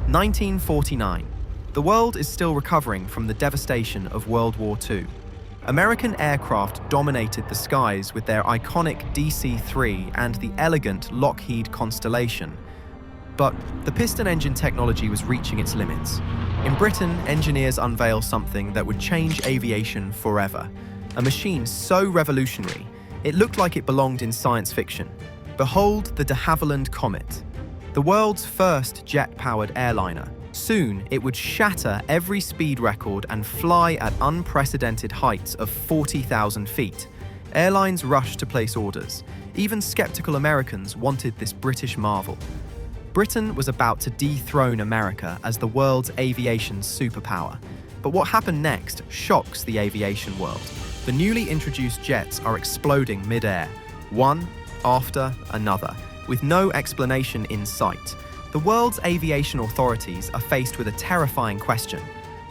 1949. The world is still recovering from the devastation of World War II. American aircraft dominated the skies with their iconic DC-3 and the elegant Lockheed Constellation. But the piston engine technology was reaching its limits. In Britain, engineers unveiled something that would change aviation forever. A machine so revolutionary, it looked like it belonged in science fiction. Behold the de Havilland Comet, the world's first jet-powered airliner. Soon, it would shatter every speed record and fly at unprecedented heights of 40,000 feet. Airlines rushed to place orders. Even skeptical Americans wanted this British marvel. Britain was about to dethrone America as the world's aviation superpower. But what happened next shocks the aviation world. The newly introduced jets are exploding mid-air, one after another, with no explanation in sight. The world's aviation authorities are faced with a terrifying question.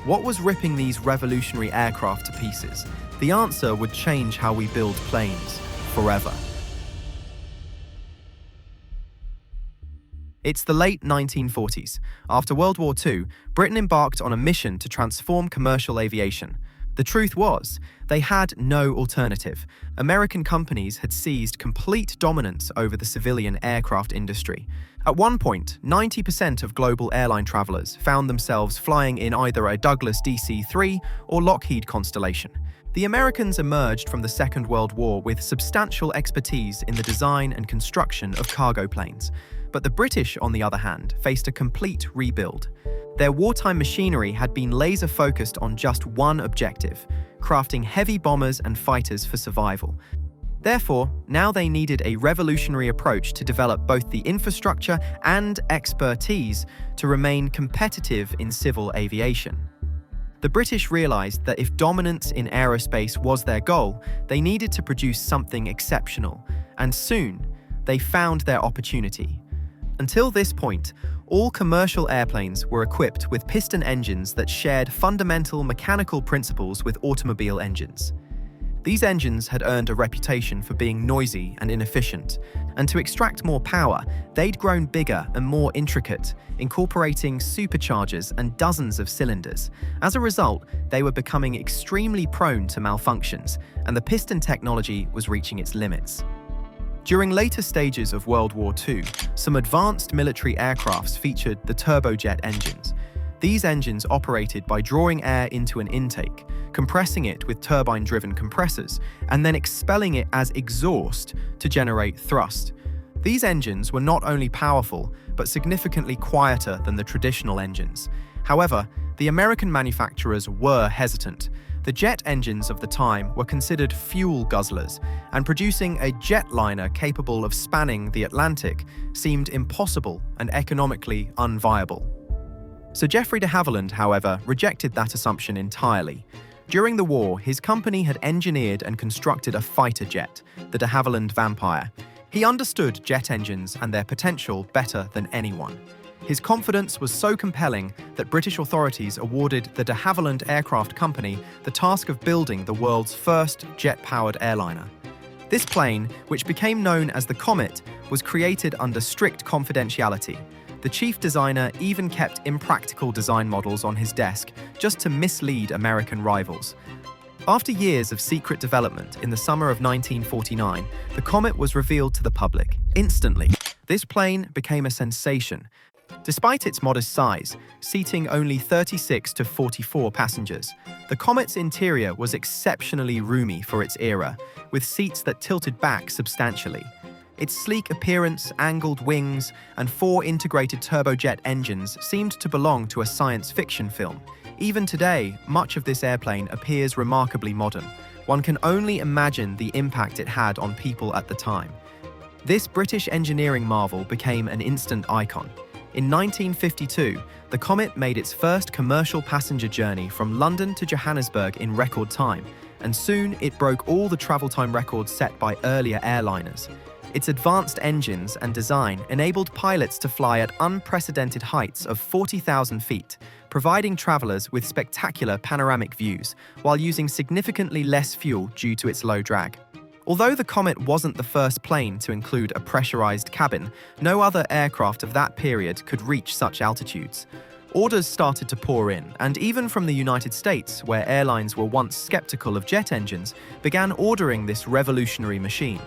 What was ripping these revolutionary aircraft to pieces? The answer would change how we build planes forever. It's the late 1940s. After World War II, Britain embarked on a mission to transform commercial aviation. The truth was, they had no alternative. American companies had seized complete dominance over the civilian aircraft industry. At one point, 90% of global airline travelers found themselves flying in either a Douglas DC-3 or Lockheed Constellation. The Americans emerged from the Second World War with substantial expertise in the design and construction of cargo planes. But the British, on the other hand, faced a complete rebuild. Their wartime machinery had been laser-focused on just one objective: crafting heavy bombers and fighters for survival. Therefore, now they needed a revolutionary approach to develop both the infrastructure and expertise to remain competitive in civil aviation. The British realized that if dominance in aerospace was their goal, they needed to produce something exceptional, and soon, they found their opportunity. Until this point, all commercial airplanes were equipped with piston engines that shared fundamental mechanical principles with automobile engines. These engines had earned a reputation for being noisy and inefficient, and to extract more power, they'd grown bigger and more intricate, incorporating superchargers and dozens of cylinders. As a result, they were becoming extremely prone to malfunctions, and the piston technology was reaching its limits. During later stages of World War II, some advanced military aircrafts featured the turbojet engines. These engines operated by drawing air into an intake, compressing it with turbine-driven compressors, and then expelling it as exhaust to generate thrust. These engines were not only powerful, but significantly quieter than the traditional engines. However, the American manufacturers were hesitant. The jet engines of the time were considered fuel guzzlers, and producing a jetliner capable of spanning the Atlantic seemed impossible and economically unviable. Sir Geoffrey de Havilland, however, rejected that assumption entirely. During the war, his company had engineered and constructed a fighter jet, the de Havilland Vampire. He understood jet engines and their potential better than anyone. His confidence was so compelling that British authorities awarded the de Havilland Aircraft Company the task of building the world's first jet-powered airliner. This plane, which became known as the Comet, was created under strict confidentiality. The chief designer even kept impractical design models on his desk just to mislead American rivals. After years of secret development, in the summer of 1949, the Comet was revealed to the public. Instantly, this plane became a sensation. Despite its modest size, seating only 36 to 44 passengers, the Comet's interior was exceptionally roomy for its era, with seats that tilted back substantially. Its sleek appearance, angled wings, and 4 integrated turbojet engines seemed to belong to a science fiction film. Even today, much of this airplane appears remarkably modern. One can only imagine the impact it had on people at the time. This British engineering marvel became an instant icon. In 1952, the Comet made its first commercial passenger journey from London to Johannesburg in record time, and soon it broke all the travel time records set by earlier airliners. Its advanced engines and design enabled pilots to fly at unprecedented heights of 40,000 feet, providing travelers with spectacular panoramic views while using significantly less fuel due to its low drag. Although the Comet wasn't the first plane to include a pressurized cabin, no other aircraft of that period could reach such altitudes. Orders started to pour in, and even from the United States, where airlines were once skeptical of jet engines, began ordering this revolutionary machine.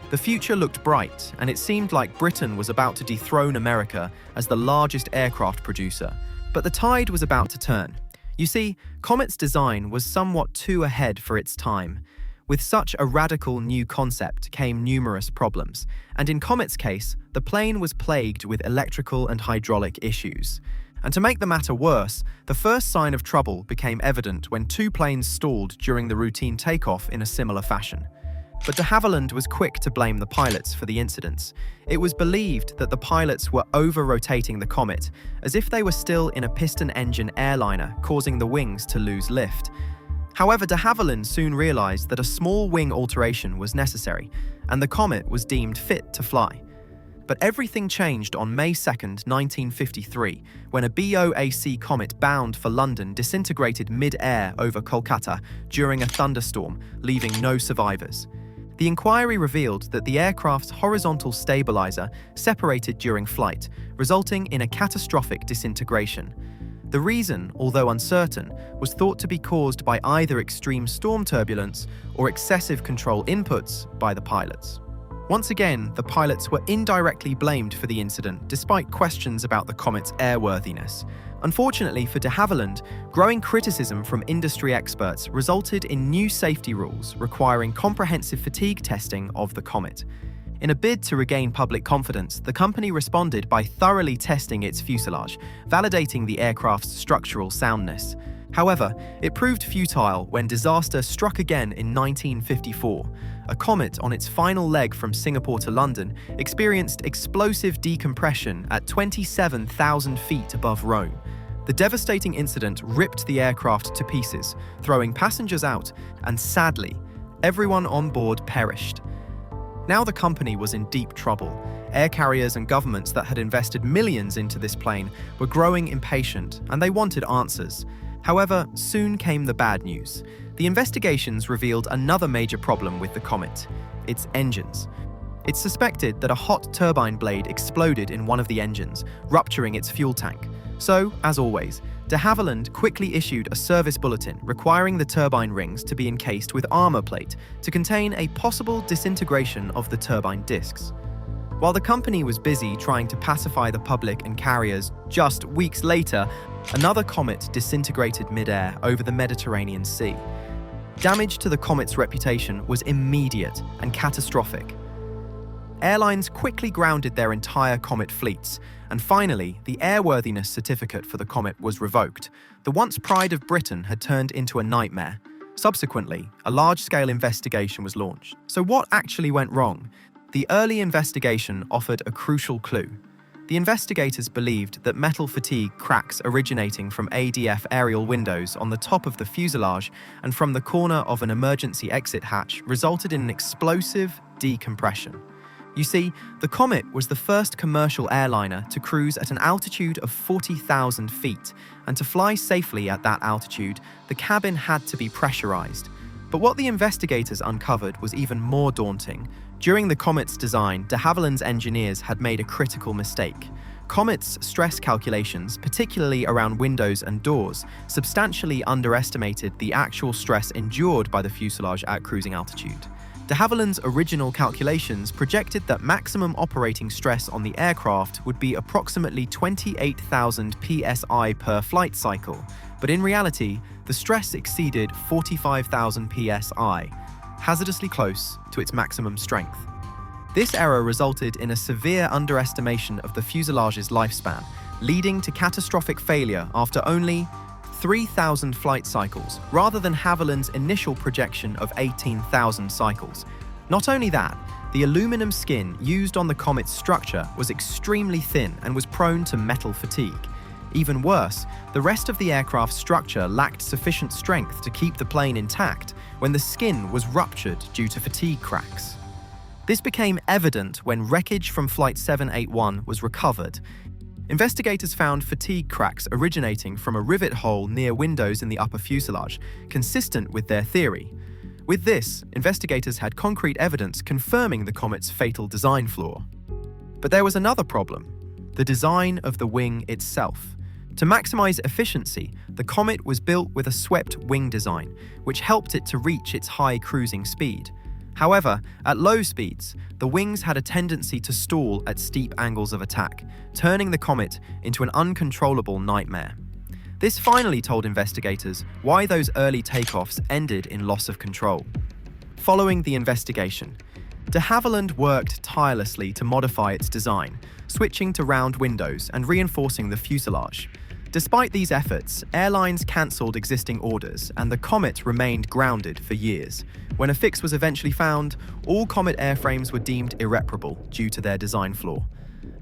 The future looked bright, and it seemed like Britain was about to dethrone America as the largest aircraft producer. But the tide was about to turn. You see, Comet's design was somewhat too ahead for its time. With such a radical new concept came numerous problems, and in Comet's case, the plane was plagued with electrical and hydraulic issues. And to make the matter worse, the first sign of trouble became evident when two planes stalled during the routine takeoff in a similar fashion. But de Havilland was quick to blame the pilots for the incidents. It was believed that the pilots were over-rotating the Comet, as if they were still in a piston-engine airliner, causing the wings to lose lift. However, de Havilland soon realized that a small wing alteration was necessary, and the Comet was deemed fit to fly. But everything changed on May 2, 1953, when a BOAC Comet bound for London disintegrated mid-air over Kolkata during a thunderstorm, leaving no survivors. The inquiry revealed that the aircraft's horizontal stabilizer separated during flight, resulting in a catastrophic disintegration. The reason, although uncertain, was thought to be caused by either extreme storm turbulence or excessive control inputs by the pilots. Once again, the pilots were indirectly blamed for the incident, despite questions about the Comet's airworthiness. Unfortunately for de Havilland, growing criticism from industry experts resulted in new safety rules requiring comprehensive fatigue testing of the Comet. In a bid to regain public confidence, the company responded by thoroughly testing its fuselage, validating the aircraft's structural soundness. However, it proved futile when disaster struck again in 1954. A Comet on its final leg from Singapore to London experienced explosive decompression at 27,000 feet above Rome. The devastating incident ripped the aircraft to pieces, throwing passengers out, and sadly, everyone on board perished. Now the company was in deep trouble. Air carriers and governments that had invested millions into this plane were growing impatient, and they wanted answers. However, soon came the bad news. The investigations revealed another major problem with the Comet: its engines. It's suspected that a hot turbine blade exploded in one of the engines, rupturing its fuel tank. So, as always, de Havilland quickly issued a service bulletin requiring the turbine rings to be encased with armor plate to contain a possible disintegration of the turbine discs. While the company was busy trying to pacify the public and carriers, just weeks later, another Comet disintegrated mid-air over the Mediterranean Sea. Damage to the Comet's reputation was immediate and catastrophic. Airlines quickly grounded their entire Comet fleets, and finally, the airworthiness certificate for the Comet was revoked. The once pride of Britain had turned into a nightmare. Subsequently, a large-scale investigation was launched. So what actually went wrong? The early investigation offered a crucial clue. The investigators believed that metal fatigue cracks originating from ADF aerial windows on the top of the fuselage and from the corner of an emergency exit hatch resulted in an explosive decompression. You see, the Comet was the first commercial airliner to cruise at an altitude of 40,000 feet, and to fly safely at that altitude, the cabin had to be pressurized. But what the investigators uncovered was even more daunting. During the Comet's design, de Havilland's engineers had made a critical mistake. Comet's stress calculations, particularly around windows and doors, substantially underestimated the actual stress endured by the fuselage at cruising altitude. De Havilland's original calculations projected that maximum operating stress on the aircraft would be approximately 28,000 psi per flight cycle, but in reality, the stress exceeded 45,000 psi, hazardously close to its maximum strength. This error resulted in a severe underestimation of the fuselage's lifespan, leading to catastrophic failure after only 3,000 flight cycles, rather than Havilland's initial projection of 18,000 cycles. Not only that, the aluminum skin used on the Comet's structure was extremely thin and was prone to metal fatigue. Even worse, the rest of the aircraft's structure lacked sufficient strength to keep the plane intact when the skin was ruptured due to fatigue cracks. This became evident when wreckage from Flight 781 was recovered. Investigators found fatigue cracks originating from a rivet hole near windows in the upper fuselage, consistent with their theory. With this, investigators had concrete evidence confirming the comet's fatal design flaw. But there was another problem: the design of the wing itself. To maximize efficiency, the Comet was built with a swept wing design, which helped it to reach its high cruising speed. However, at low speeds, the wings had a tendency to stall at steep angles of attack, turning the Comet into an uncontrollable nightmare. This finally told investigators why those early takeoffs ended in loss of control. Following the investigation, de Havilland worked tirelessly to modify its design, switching to round windows and reinforcing the fuselage. Despite these efforts, airlines cancelled existing orders and the Comet remained grounded for years. When a fix was eventually found, all Comet airframes were deemed irreparable due to their design flaw.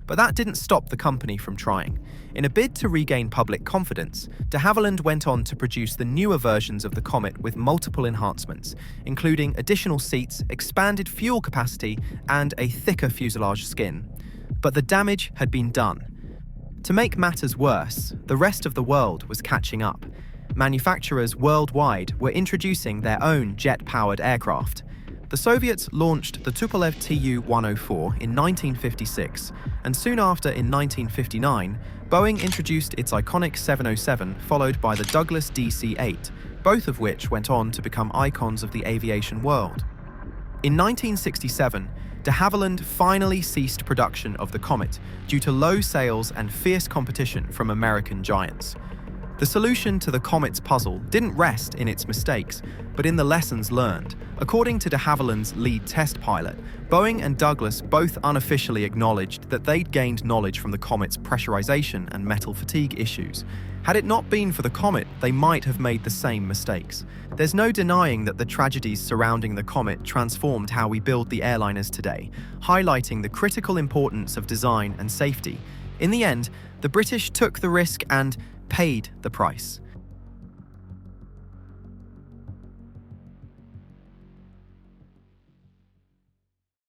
But that didn't stop the company from trying. In a bid to regain public confidence, de Havilland went on to produce the newer versions of the Comet with multiple enhancements, including additional seats, expanded fuel capacity, and a thicker fuselage skin. But the damage had been done. To make matters worse, the rest of the world was catching up. Manufacturers worldwide were introducing their own jet-powered aircraft. The Soviets launched the Tupolev Tu-104 in 1956, and soon after in 1959, Boeing introduced its iconic 707, followed by the Douglas DC-8, both of which went on to become icons of the aviation world. In 1967, de Havilland finally ceased production of the Comet due to low sales and fierce competition from American giants. The solution to the Comet's puzzle didn't rest in its mistakes, but in the lessons learned. According to de Havilland's lead test pilot, Boeing and Douglas both unofficially acknowledged that they'd gained knowledge from the Comet's pressurization and metal fatigue issues. Had it not been for the Comet, they might have made the same mistakes. There's no denying that the tragedies surrounding the Comet transformed how we build the airliners today, highlighting the critical importance of design and safety. In the end, the British took the risk and paid the price.